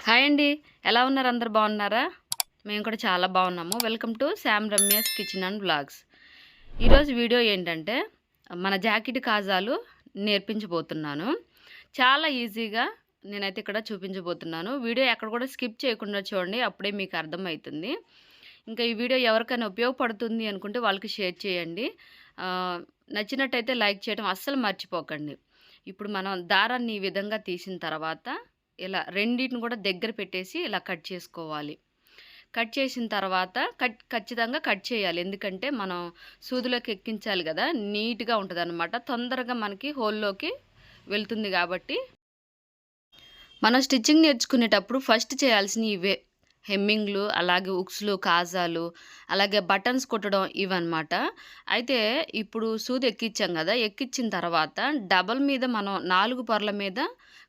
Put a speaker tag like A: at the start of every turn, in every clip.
A: Hi అండి. ఎలా ఉన్నారు? అందరూ బాగున్నారా? మేము కూడా చాలా బాగున్నాము. Welcome to Sam Ramya's kitchen and vlogs. ఈరోజు వీడియో ఏంటంటే మన జాకెట్ కాజాలు నేర్పించబోతున్నాను. చాలా ఈజీగా నేనైతే ఇక్కడ చూపించబోతున్నాను. వీడియో ఎక్కడ కూడా స్కిప్ చేయకుండా చూడండి. అప్పుడే మీకు అర్థమవుతుంది. ఇంకా ఈ వీడియో ఎవరికైనా ఉపయోగపడుతుంది అనుకుంటే వాళ్ళకి షేర్ చేయండి. నచ్చినట్టయితే లైక్ చేయడం అస్సలు మర్చిపోకండి. ఇప్పుడు మనం దారాన్ని ఈ విధంగా తీసిన తర్వాత ఇలా రెండిటిని కూడా దగ్గర పెట్టేసి ఇలా కట్ చేసుకోవాలి. కట్ చేసిన తర్వాత ఖచ్చితంగా కట్ చేయాలి. ఎందుకంటే మనం సూదిలోకి ఎక్కించాలి కదా! నీట్‌గా ఉంటదనమాట. తొందరగా మనకి హోల్‌లోకి వెళ్తుంది కాబట్టి మనం స్టిచ్చింగ్ నేర్చుకునేటప్పుడు ఫస్ట్ చేయాల్సినవి ఇవే. హెమ్మింగ్‌లు, అలాగే ఉక్స్‌లు, కాజాలు, అలాగే బటన్స్ కుట్టడం ఇవన్నమాట. అయితే ఇప్పుడు సూది ఎక్కించాం గదా! ఎక్కించిన తర్వాత డబల్ మీద మనం 4 పొరల మీద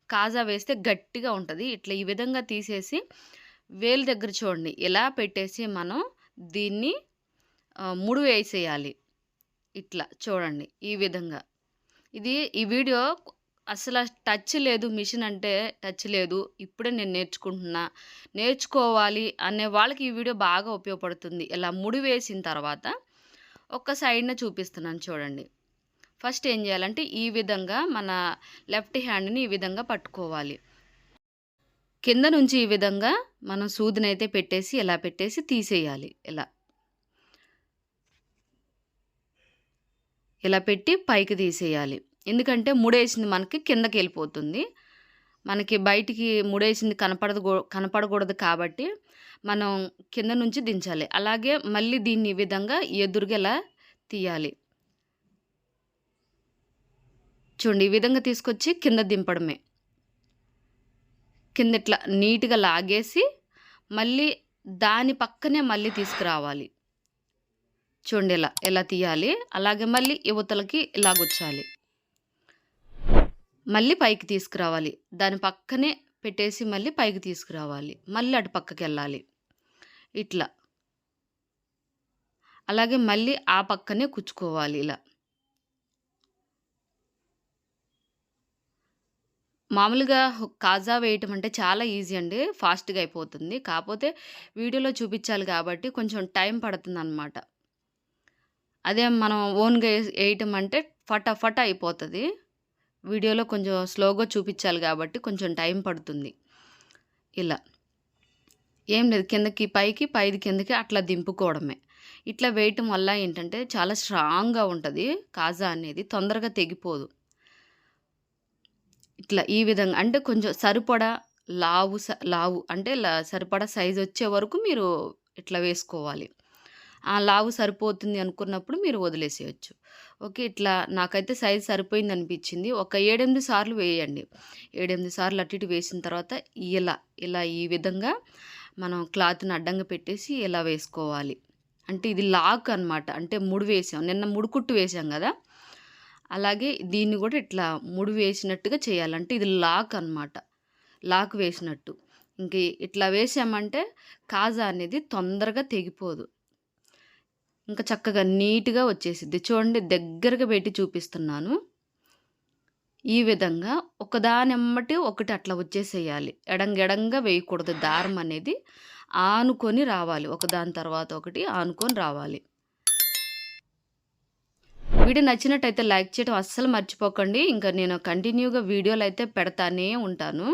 A: కాజా వేస్తే గట్టిగా ఉంటది. ఇట్లా ఈ విధంగా తీసేసి వేలు దగ్గర చూడండి ఇలా పెట్టేసి మనం దీన్ని ముడి వేసేయాలి. ఇట్లా చూడండి ఈ విధంగా. ఈ వీడియో అసల టచ్ లేదు. మిషన్ అంటే టచ్ లేదు. ఇప్పుడే నేను నేర్చుకుంటున్నా. నేర్చుకోవాలి అనే వాళ్ళకి ఈ వీడియో బాగా ఉపయోగపడుతుంది. ఇలా ముడి వేసిన తర్వాత ఒక సైడ్‌న చూపిస్తున్నాను చూడండి. ఫస్ట్ ఏం చేయాలంటే ఈ విధంగా మన లెఫ్ట్ హ్యాండ్‌ని ఈ విధంగా పట్టుకోవాలి. కింద నుంచి ఈ విధంగా మనం సూదినైతే పెట్టేసి ఇలా పెట్టేసి తీసేయాలి. ఇలా పెట్టి పైకి తీసేయాలి. ఎందుకంటే ముడేసింది మనకి కిందకెళ్ళిపోతుంది. మనకి బయటికి ముడేసింది కనపడకూడదు కాబట్టి మనం కింద నుంచి దించాలి. అలాగే మళ్ళీ దీన్ని ఈ విధంగా ఎదురుగా ఇలా తీయాలి. చూడండి ఈ విధంగా తీసుకొచ్చి కింద దింపడమే. కింద ఇట్లా నీట్‌గా లాగేసి మళ్ళీ దాని పక్కనే మళ్ళీ తీసుకురావాలి. చూడండి ఇలా తీయాలి. అలాగే మళ్ళీ ఇవతలకి ఇలాగొచ్చాలి. మళ్ళీ పైకి తీసుకురావాలి. దాని పక్కనే పెట్టేసి మళ్ళీ పైకి తీసుకురావాలి. మళ్ళీ అటు పక్కకెళ్ళాలి. ఇట్లా. అలాగే మళ్ళీ ఆ పక్కనే కుచ్చుకోవాలి ఇలా. మామూలుగా కాజా వేయటం అంటే చాలా ఈజీ అండి. ఫాస్ట్‌గా అయిపోతుంది. కాపోతే వీడియోలో చూపించాలి కాబట్టి కొంచెం టైం పడుతుందనమాట. అదే మనం ఓన్‌గా ఏయటం అంటే ఫటాఫట అయిపోతది. వీడియోలో కొంచెం స్లోగా చూపించాలి కాబట్టి కొంచెం టైం పడుతుంది. ఇలా. ఏం లేదు కిందకి పైకి, పైది కిందకి అట్లా దింపుకోవడమే. ఇట్లా వేయటం వల్ల ఏంటంటే చాలా స్ట్రాంగ్‌గా ఉంటది కాజా అనేది. తొందరగా తెగిపోదు. ఇట్లా ఈ విధంగా అంటే కొంచెం సరిపడా లావు అంటే సరిపడా సైజొచ్చే వరకు మీరు ఇట్లా వేసుకోవాలి. ఆ లావు సరిపోతుంది అనుకున్నప్పుడు మీరు వదిలేసేయొచ్చు. ఓకే. ఇట్లా నాకైతే సైజ్ సరిపోయిందనిపించింది. ఒక 7, 8 సార్లు వేయండి. 7, 8 సార్లు అటు ఇటు వేసిన తర్వాత ఇలా ఈ విధంగా మనం క్లాత్‌ని అడ్డంగా పెట్టేసి ఇలా వేసుకోవాలి. అంటే ఇది లాక్ అనమాట. అంటే ముడి వేసాం. నిన్న ముడి కుట్టు వేసాం గదా! అలాగే దీన్ని గూడా ఇట్లా ముడి వేసినట్టుగా చేయాలి. అంటే ఇది లాక్ అనమాట. లాక్ వేసినట్టు. ఇంక ఇట్లా వేసామంటే కాజా అనేది తొందరగా తెగిపోదు. ఇంకా చక్కగా నీట్‌గా వచ్చేసిద్ది. చూడండి దగ్గరగా పెట్టి చూపిస్తున్నాను. ఈ విధంగా ఒకదానెమ్మటి ఒకటి అట్లా వచ్చేసేయాలి. ఎడంగా వేయకూడదు. దారం అనేది ఆనుకొని రావాలి. ఒకదాని తర్వాత ఒకటి ఆనుకొని రావాలి. వీడియో నచ్చినట్టయితే లైక్ చేయడం అస్సలు మర్చిపోకండి. ఇంకా నేను కంటిన్యూగా వీడియోలైతే పెడతానే ఉంటాను.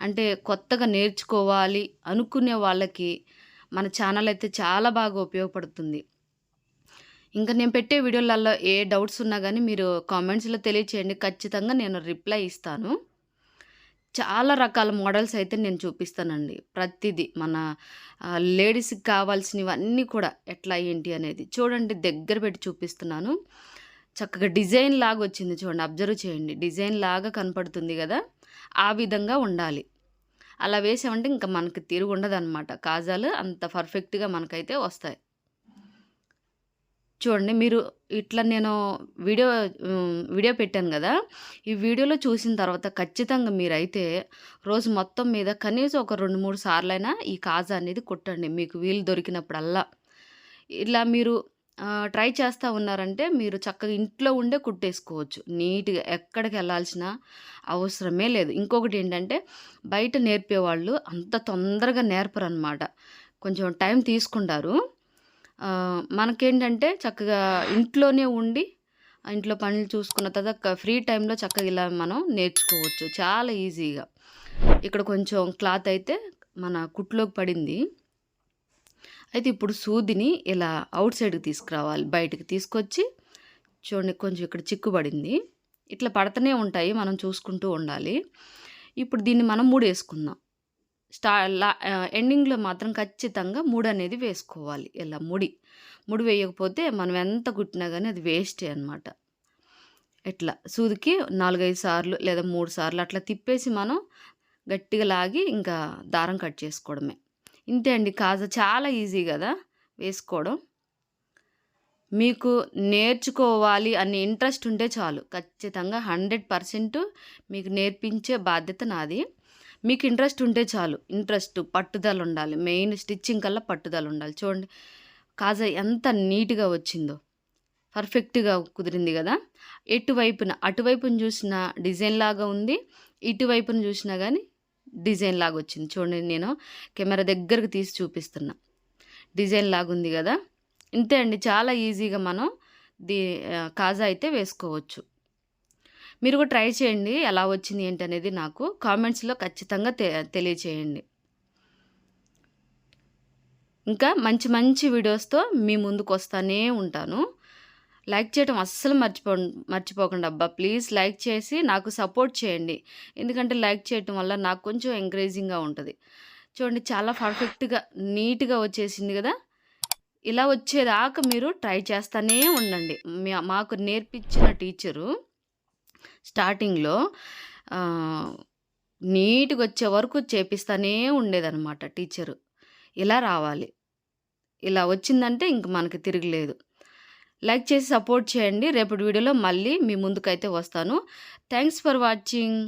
A: అంటే కొత్తగా నేర్చుకోవాలి అనుకునే వాళ్ళకి మన ఛానల్ అయితే చాలా బాగా ఉపయోగపడుతుంది. ఇంకా నేను పెట్టే వీడియోలలో ఏ డౌట్స్ ఉన్నా గానీ మీరు కామెంట్స్‌లో తెలియచేయండి. ఖచ్చితంగా నేను రిప్లై ఇస్తాను. చాలా రకాల మోడల్స్ అయితే నేను చూపిస్తానండి. ప్రతిదీ మన లేడీస్‌కి కావాల్సినవన్నీ కూడా ఎట్లా ఏంటి అనేది. చూడండి దగ్గర పెట్టి చూపిస్తున్నాను. చక్కగా డిజైన్ లాగా వచ్చింది చూడండి. అబ్జర్వ్ చేయండి. డిజైన్ లాగా కనపడుతుంది గదా! ఆ విధంగా ఉండాలి. అలా వేసామంటే ఇంక మనకి తిరుగుండదనమాట. కాజాలు అంత పర్ఫెక్ట్‌గా మనకైతే వస్తాయి. చూడండి మీరు ఇట్లా నేను వీడియో పెట్టాను గదా! ఈ వీడియోలో చూసిన తర్వాత ఖచ్చితంగా మీరైతే రోజు మొత్తం మీద కనీసం ఒక 2, 3 సార్లైనా ఈ కాజా అనేది కుట్టండి. మీకు వీలు దొరికినప్పుడల్లా. ఇలా మీరు ట్రై చేస్తా ఉన్నారంటే మీరు చక్కగా ఇంట్లో ఉండే కుట్టేసుకోవచ్చు. నీట్‌గా ఎక్కడికెళ్ళాల్సిన అవసరమే లేదు. ఇంకొకటేంటంటే బయట నేర్పేవాళ్ళు అంత తొందరగా నేర్పరనమాట. కొంచెం టైం తీసుకుంటారు. మనకేంటంటే చక్కగా ఇంట్లోనే ఉండి ఇంట్లో పనులు చూసుకున్న తర్వాత ఫ్రీ టైమ్‌లో చక్కగా ఇలా మనం నేర్చుకోవచ్చు చాలా ఈజీగా. ఇక్కడ కొంచెం క్లాత్ అయితే మన కుట్టులోకి పడింది. అయితే ఇప్పుడు సూదిని ఇలా ఔట్ సైడ్‌కి తీసుకురావాలి. బయటికి తీసుకొచ్చి చూడండి కొంచెం ఇక్కడ చిక్కు పడింది. ఇట్లా పడతనే ఉంటాయి. మనం చూసుకుంటూ ఉండాలి. ఇప్పుడు దీన్ని మనం ముడేసుకుందాం. ఎండింగ్‌లో మాత్రం ఖచ్చితంగా ముడనేది వేసుకోవాలి. ఇలా ముడి వేయకపోతే మనం ఎంత కుట్టినా గానీ అది వేస్టే అనమాట. ఇట్లా సూదికి 4, 5 సార్లు లేదా 3 సార్లు అట్లా తిప్పేసి మనం గట్టిగా లాగి ఇంకా దారం కట్ చేసుకోవడమే. ఇంతే అండి కాజా చాలా ఈజీ గదా వేసుకోవడం. మీకు నేర్చుకోవాలి అనే ఇంట్రెస్ట్ ఉంటే చాలు. ఖచ్చితంగా 100% మీకు నేర్పించే బాధ్యత నాది. మీకు ఇంట్రెస్ట్ ఉంటే చాలు. పట్టుదలుండాలి. మెయిన్ స్టిచ్చింగ్ కల్లా పట్టుదలుండాలి. చూడండి కాజా ఎంత నీట్‌గా వచ్చిందో. పర్ఫెక్ట్‌గా కుదిరింది గదా! అటువైపున చూసినా డిజైన్‌లాగా ఉంది. ఇటువైపున చూసినా గానీ డిజైన్‌లాగా వచ్చింది. చూడండి నేను కెమెరా దగ్గరకు తీసి చూపిస్తున్నా. డిజైన్‌లాగుంది గదా! ఇంతే అండి. చాలా ఈజీగా మనం దీ కాజా అయితే వేసుకోవచ్చు. మీరు కూడా ట్రై చేయండి. ఎలా వచ్చింది ఏంటనేది నాకు కామెంట్స్‌లో ఖచ్చితంగా తెలియచేయండి. ఇంకా మంచి మంచి వీడియోస్‌తో మీ ముందుకొస్తానే ఉంటాను. లైక్ చేయటం అస్సలు మర్చిపోకండి అబ్బా! ప్లీజ్ లైక్ చేసి నాకు సపోర్ట్ చేయండి. ఎందుకంటే లైక్ చేయటం వల్ల నాకు కొంచెం ఎంకరేజింగ్‌గా ఉంటది. చూడండి చాలా పర్ఫెక్ట్‌గా, నీట్‌గా వచ్చేసింది గదా! ఇలా వచ్చేదాకా మీరు ట్రై చేస్తానే ఉండండి. మాకు నేర్పించిన టీచరు స్టార్టింగ్‌లో ఆహ్, నీట్‌గొచ్చే వరకు చేపిస్తానే ఉండేదనమాట టీచరు. ఇలా రావాలి. ఇలా వచ్చిందంటే ఇంక మనకి తిరగలేదు. లైక్ చేసి సపోర్ట్ చేయండి. రేపటి వీడియోలో మళ్ళీ మీ ముందుకైతే వస్తాను. Thanks for watching.